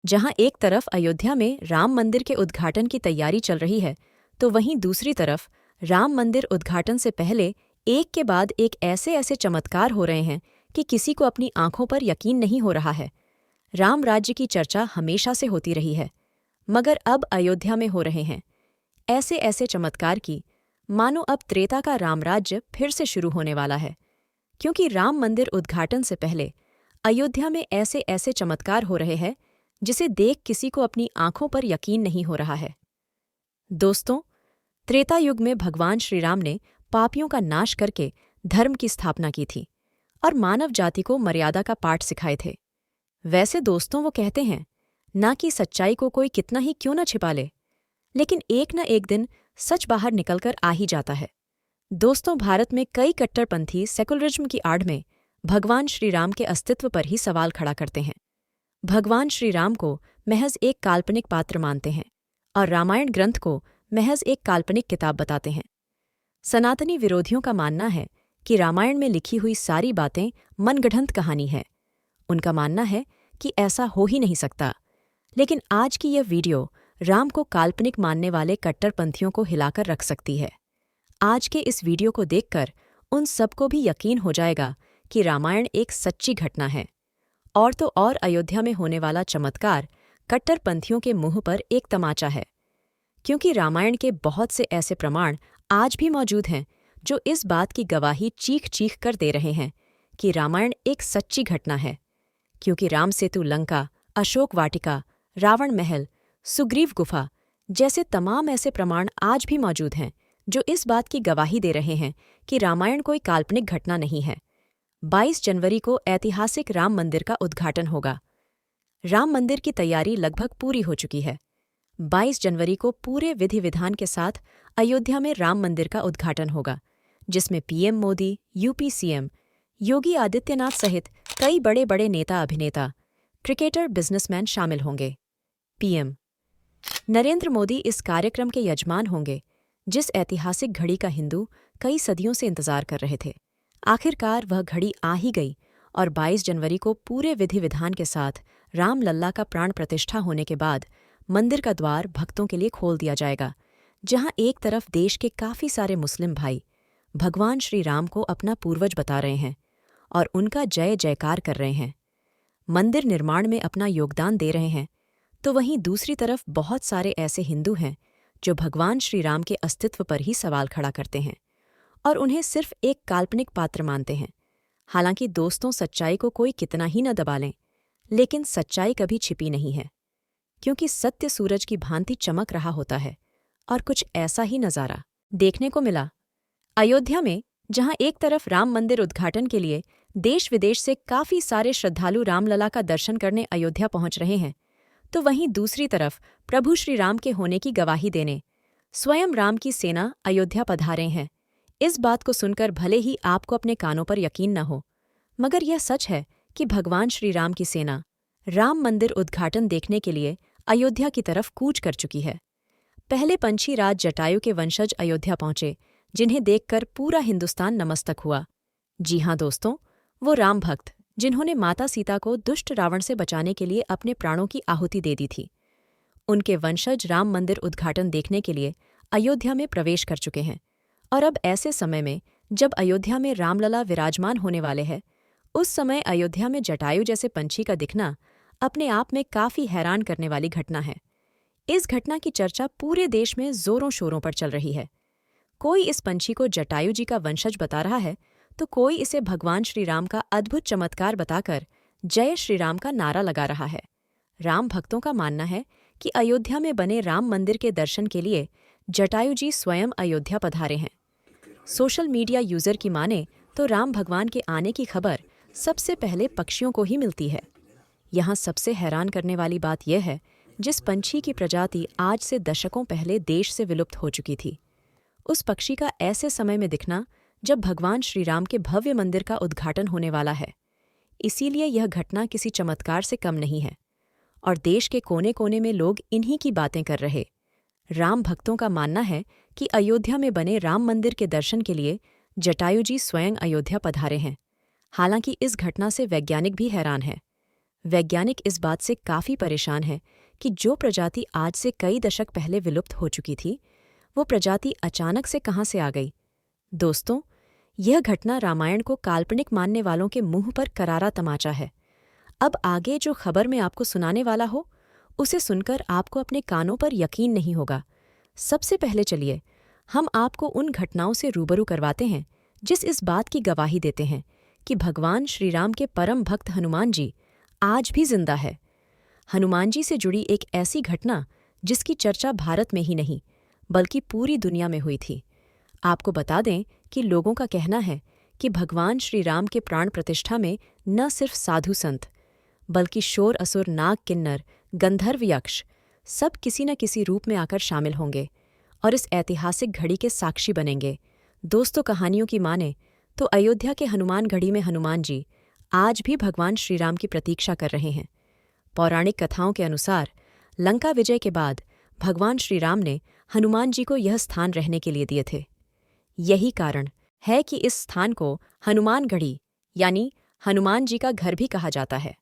जहां एक तरफ अयोध्या में राम मंदिर के उद्घाटन की तैयारी चल रही है, तो वहीं दूसरी तरफ राम मंदिर उद्घाटन से पहले एक के बाद एक ऐसे ऐसे चमत्कार हो रहे हैं कि किसी को अपनी आंखों पर यकीन नहीं हो रहा है। राम राज्य की चर्चा हमेशा से होती रही है, मगर अब अयोध्या में हो रहे हैं ऐसे ऐसे चमत्कार की मानो अब त्रेता का रामराज्य फिर से शुरू होने वाला है। क्योंकि राम मंदिर उद्घाटन से पहले अयोध्या में ऐसे ऐसे चमत्कार हो रहे हैं जिसे देख किसी को अपनी आंखों पर यकीन नहीं हो रहा है। दोस्तों, त्रेता युग में भगवान श्रीराम ने पापियों का नाश करके धर्म की स्थापना की थी और मानव जाति को मर्यादा का पाठ सिखाए थे। वैसे दोस्तों, वो कहते हैं ना कि सच्चाई को कोई कितना ही क्यों न छिपा ले, लेकिन एक न एक दिन सच बाहर निकलकर आ ही जाता है। दोस्तों, भारत में कई कट्टरपंथी सेकुलरिज्म की आड़ में भगवान श्रीराम के अस्तित्व पर ही सवाल खड़ा करते हैं। भगवान श्रीराम को महज एक काल्पनिक पात्र मानते हैं और रामायण ग्रंथ को महज एक काल्पनिक किताब बताते हैं। सनातनी विरोधियों का मानना है कि रामायण में लिखी हुई सारी बातें मनगढ़ंत कहानी है। उनका मानना है कि ऐसा हो ही नहीं सकता। लेकिन आज की यह वीडियो राम को काल्पनिक मानने वाले कट्टरपंथियों को हिलाकर रख सकती है। आज के इस वीडियो को देखकर उन सबको भी यकीन हो जाएगा कि रामायण एक सच्ची घटना है। और तो और अयोध्या में होने वाला चमत्कार कट्टरपंथियों के मुंह पर एक तमाचा है, क्योंकि रामायण के बहुत से ऐसे प्रमाण आज भी मौजूद हैं जो इस बात की गवाही चीख चीख कर दे रहे हैं कि रामायण एक सच्ची घटना है। क्योंकि राम सेतु लंका, अशोक वाटिका, रावण महल, सुग्रीव गुफा जैसे तमाम ऐसे प्रमाण आज भी मौजूद हैं जो इस बात की गवाही दे रहे हैं कि रामायण कोई काल्पनिक घटना नहीं है। 22 जनवरी को ऐतिहासिक राम मंदिर का उद्घाटन होगा। राम मंदिर की तैयारी लगभग पूरी हो चुकी है। 22 जनवरी को पूरे विधि विधान के साथ अयोध्या में राम मंदिर का उद्घाटन होगा, जिसमें PM Modi, UP CM Yogi Adityanath सहित कई बड़े बड़े नेता अभिनेता, क्रिकेटर, बिजनेसमैन शामिल होंगे। पीएम नरेंद्र मोदी इस कार्यक्रम के यजमान होंगे, जिस ऐतिहासिक घड़ी का हिंदू कई सदियों से इंतजार कर रहे थे। आखिरकार वह घड़ी आ ही गई और 22 जनवरी को पूरे विधि विधान के साथ राम लल्ला का प्राण प्रतिष्ठा होने के बाद मंदिर का द्वार भक्तों के लिए खोल दिया जाएगा, जहां एक तरफ देश के काफी सारे मुस्लिम भाई भगवान श्री राम को अपना पूर्वज बता रहे हैं और उनका जय जयकार कर रहे हैं, मंदिर निर्माण में अपना योगदान दे रहे हैं, तो वहीं दूसरी तरफ बहुत सारे ऐसे हिंदू हैं जो भगवान श्री राम के अस्तित्व पर ही सवाल खड़ा करते हैं और उन्हें सिर्फ एक काल्पनिक पात्र मानते हैं। हालांकि दोस्तों, सच्चाई को कोई कितना ही न दबा लें, लेकिन सच्चाई कभी छिपी नहीं है, क्योंकि सत्य सूरज की भांति चमक रहा होता है। और कुछ ऐसा ही नज़ारा देखने को मिला अयोध्या में, जहां एक तरफ राम मंदिर उद्घाटन के लिए देश विदेश से काफी सारे श्रद्धालु रामलला का दर्शन करने अयोध्या पहुंच रहे हैं, तो वहीं दूसरी तरफ प्रभु श्री राम के होने की गवाही देने स्वयं राम की सेना अयोध्या पधारे हैं। इस बात को सुनकर भले ही आपको अपने कानों पर यकीन न हो, मगर यह सच है कि भगवान श्री राम की सेना राम मंदिर उद्घाटन देखने के लिए अयोध्या की तरफ कूच कर चुकी है। पहले पंछी राज जटायु के वंशज अयोध्या पहुंचे, जिन्हें देखकर पूरा हिंदुस्तान नमस्तक हुआ। जी हाँ दोस्तों, वो राम भक्त जिन्होंने माता सीता को दुष्ट रावण से बचाने के लिए अपने प्राणों की आहुति दे दी थी। उनके वंशज राम मंदिर उद्घाटन देखने के लिए अयोध्या में प्रवेश कर चुके हैं। और अब ऐसे समय में जब अयोध्या में रामलला विराजमान होने वाले हैं, उस समय अयोध्या में जटायु जैसे पंछी का दिखना अपने आप में काफी हैरान करने वाली घटना है। इस घटना की चर्चा पूरे देश में जोरों शोरों पर चल रही है। कोई इस पंछी को जटायु जी का वंशज बता रहा है, तो कोई इसे भगवान श्रीराम का अद्भुत चमत्कार बताकर जय श्रीराम का नारा लगा रहा है। राम भक्तों का मानना है कि अयोध्या में बने राम मंदिर के दर्शन के लिए जटायु जी स्वयं अयोध्या पधारे हैं। सोशल मीडिया यूजर की माने तो राम भगवान के आने की खबर सबसे पहले पक्षियों को ही मिलती है। यहाँ सबसे हैरान करने वाली बात यह है, जिस पंछी की प्रजाति आज से दशकों पहले देश से विलुप्त हो चुकी थी, उस पक्षी का ऐसे समय में दिखना जब भगवान श्रीराम के भव्य मंदिर का उद्घाटन होने वाला है। इसीलिए यह घटना किसी चमत्कार से कम नहीं है और देश के कोने कोने में लोग इन्हीं की बातें कर रहे। राम भक्तों का मानना है कि अयोध्या में बने राम मंदिर के दर्शन के लिए जटायु जी स्वयं अयोध्या पधारे हैं। हालांकि इस घटना से वैज्ञानिक भी हैरान हैं। वैज्ञानिक इस बात से काफी परेशान हैं कि जो प्रजाति आज से कई दशक पहले विलुप्त हो चुकी थी, वो प्रजाति अचानक से कहाँ से आ गई। दोस्तों, यह घटना रामायण को काल्पनिक मानने वालों के मुंह पर करारा तमाचा है। अब आगे जो खबर मैं आपको सुनाने वाला हो, उसे सुनकर आपको अपने कानों पर यकीन नहीं होगा। सबसे पहले चलिए हम आपको उन घटनाओं से रूबरू करवाते हैं जिस इस बात की गवाही देते हैं कि भगवान श्री राम के परम भक्त हनुमान जी आज भी जिंदा है। हनुमान जी से जुड़ी एक ऐसी घटना जिसकी चर्चा भारत में ही नहीं बल्कि पूरी दुनिया में हुई थी। आपको बता दें कि लोगों का कहना है कि भगवान श्री राम के प्राण प्रतिष्ठा में न सिर्फ साधु संत बल्कि शोर असुर नाग किन्नर गंधर्व यक्ष सब किसी न किसी रूप में आकर शामिल होंगे और इस ऐतिहासिक घड़ी के साक्षी बनेंगे। दोस्तों, कहानियों की माने तो अयोध्या के हनुमान गढ़ी में हनुमान जी आज भी भगवान श्री राम की प्रतीक्षा कर रहे हैं। पौराणिक कथाओं के अनुसार लंका विजय के बाद भगवान श्री राम ने हनुमान जी को यह स्थान रहने के लिए दिए थे। यही कारण है कि इस स्थान को हनुमान गढ़ी यानी हनुमान जी का घर भी कहा जाता है।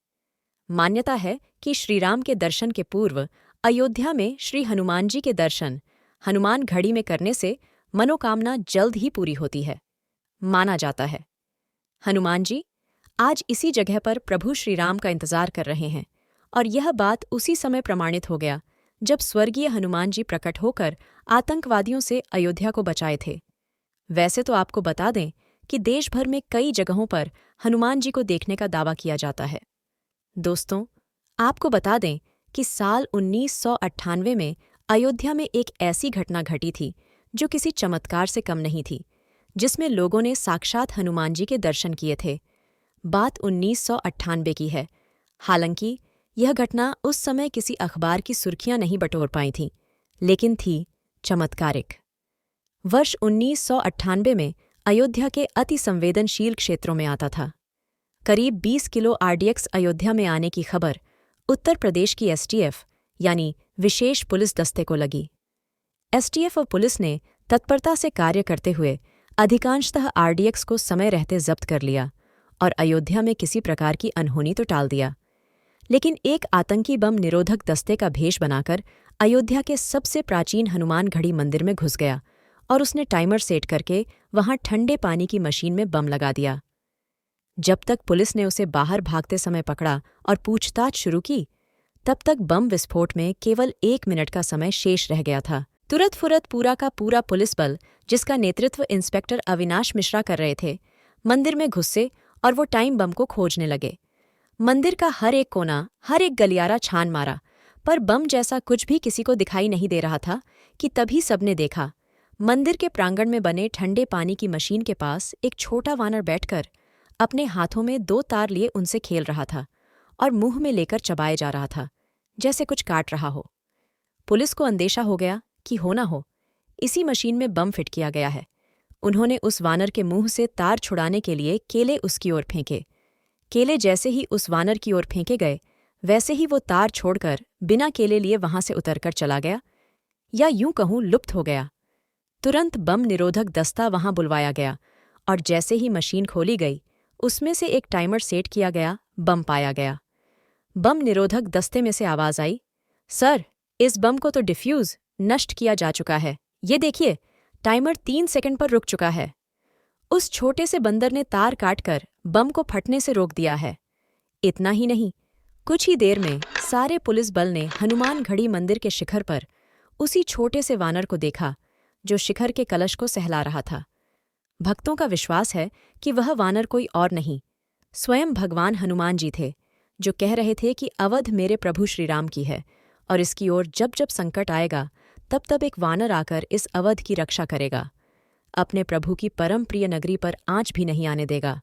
मान्यता है कि श्रीराम के दर्शन के पूर्व अयोध्या में श्री हनुमान जी के दर्शन हनुमान घड़ी में करने से मनोकामना जल्द ही पूरी होती है। माना जाता है हनुमान जी आज इसी जगह पर प्रभु श्री राम का इंतजार कर रहे हैं और यह बात उसी समय प्रमाणित हो गया जब स्वर्गीय हनुमान जी प्रकट होकर आतंकवादियों से अयोध्या को बचाए थे। वैसे तो आपको बता दें कि देश भर में कई जगहों पर हनुमान जी को देखने का दावा किया जाता है। दोस्तों, आपको बता दें कि साल 1998 में अयोध्या में एक ऐसी घटना घटी थी जो किसी चमत्कार से कम नहीं थी, जिसमें लोगों ने साक्षात हनुमान जी के दर्शन किए थे। बात 1998 की है। हालांकि यह घटना उस समय किसी अखबार की सुर्खियां नहीं बटोर पाई थीं, लेकिन थी चमत्कारिक। वर्ष 1998 में अयोध्या के अति संवेदनशील क्षेत्रों में आता था। करीब 20 किलो आरडीएक्स अयोध्या में आने की खबर उत्तर प्रदेश की एसटीएफ यानी विशेष पुलिस दस्ते को लगी। एसटीएफ और पुलिस ने तत्परता से कार्य करते हुए अधिकांशतः आरडीएक्स को समय रहते जब्त कर लिया और अयोध्या में किसी प्रकार की अनहोनी तो टाल दिया। लेकिन एक आतंकी बम निरोधक दस्ते का भेष बनाकर अयोध्या के सबसे प्राचीन हनुमान घड़ी मंदिर में घुस गया और उसने टाइमर सेट करके वहां ठंडे पानी की मशीन में बम लगा दिया। जब तक पुलिस ने उसे बाहर भागते समय पकड़ा और पूछताछ शुरू की, तब तक बम विस्फोट में केवल 1 मिनट का समय शेष रह गया था। तुरंत फुरत पूरा का पूरा पुलिस बल, जिसका नेतृत्व इंस्पेक्टर अविनाश मिश्रा कर रहे थे, मंदिर में घुसे और वो टाइम बम को खोजने लगे। मंदिर का हर एक कोना, हर एक गलियारा छान मारा, पर बम जैसा कुछ भी किसी को दिखाई नहीं दे रहा था कि तभी सबने देखा मंदिर के प्रांगण में बने ठंडे पानी की मशीन के पास एक छोटा वानर बैठकर अपने हाथों में 2 तार लिए उनसे खेल रहा था और मुंह में लेकर चबाए जा रहा था, जैसे कुछ काट रहा हो। पुलिस को अंदेशा हो गया कि हो ना हो इसी मशीन में बम फिट किया गया है। उन्होंने उस वानर के मुंह से तार छुड़ाने के लिए केले उसकी ओर फेंके। केले जैसे ही उस वानर की ओर फेंके गए, वैसे ही वो तार छोड़कर बिना केले लिए वहां से उतरकर चला गया, या यूं कहूं लुप्त हो गया। तुरंत बम निरोधक दस्ता वहां बुलवाया गया और जैसे ही मशीन खोली गई, उसमें से एक टाइमर सेट किया गया, बम पाया गया। बम निरोधक दस्ते में से आवाज आई, सर, इस बम को तो डिफ्यूज नष्ट किया जा चुका है। ये देखिए, टाइमर 3 सेकंड पर रुक चुका है। उस छोटे से बंदर ने तार काटकर बम को फटने से रोक दिया है। इतना ही नहीं, कुछ ही देर में सारे पुलिस बल ने हनुमान घड़ी मंदिर के शिखर पर उसी छोटे से वानर को देखा जो शिखर के कलश को सहला रहा था। भक्तों का विश्वास है कि वह वानर कोई और नहीं, स्वयं भगवान हनुमान जी थे, जो कह रहे थे कि अवध मेरे प्रभु श्रीराम की है और इसकी ओर जब जब संकट आएगा तब तब एक वानर आकर इस अवध की रक्षा करेगा, अपने प्रभु की परम प्रिय नगरी पर आंच भी नहीं आने देगा।